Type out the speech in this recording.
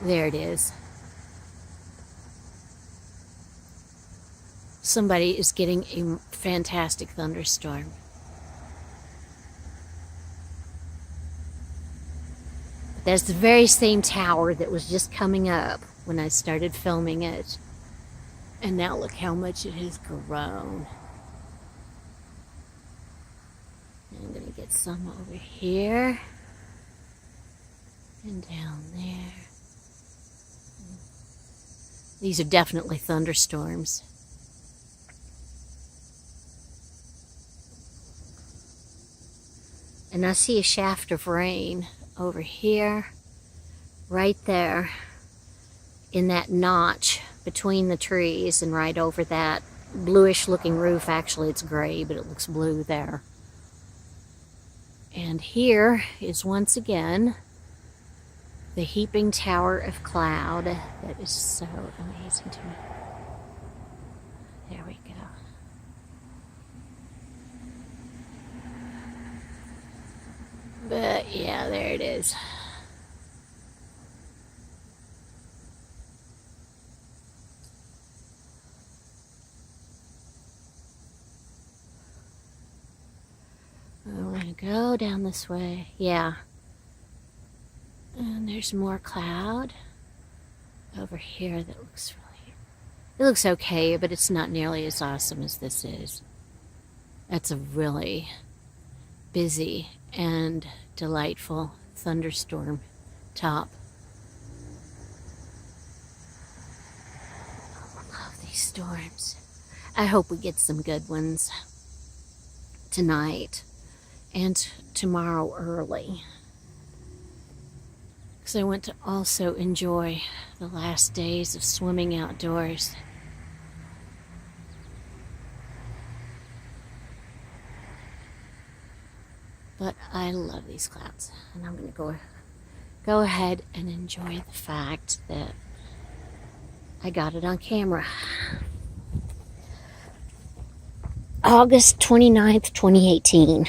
There it is. Somebody is getting a fantastic thunderstorm. That's the very same tower that was just coming up when I started filming it. And now look how much it has grown. I'm going to get some over here. And down there. These are definitely thunderstorms. And I see a shaft of rain over here, right there, in that notch between the trees and right over that bluish looking roof. Actually, it's gray, but it looks blue there. And here is once again the heaping tower of cloud. That is so amazing to me. There we go. But yeah, there it is. We're gonna go down this way. Yeah. And there's more cloud over here that looks it looks okay, but it's not nearly as awesome as this is. That's a really busy and delightful thunderstorm top. I love these storms. I hope we get some good ones tonight and tomorrow early, because I want to also enjoy the last days of swimming outdoors. But I love these clouds, and I'm going to go ahead and enjoy the fact that I got it on camera. August 29th, 2018.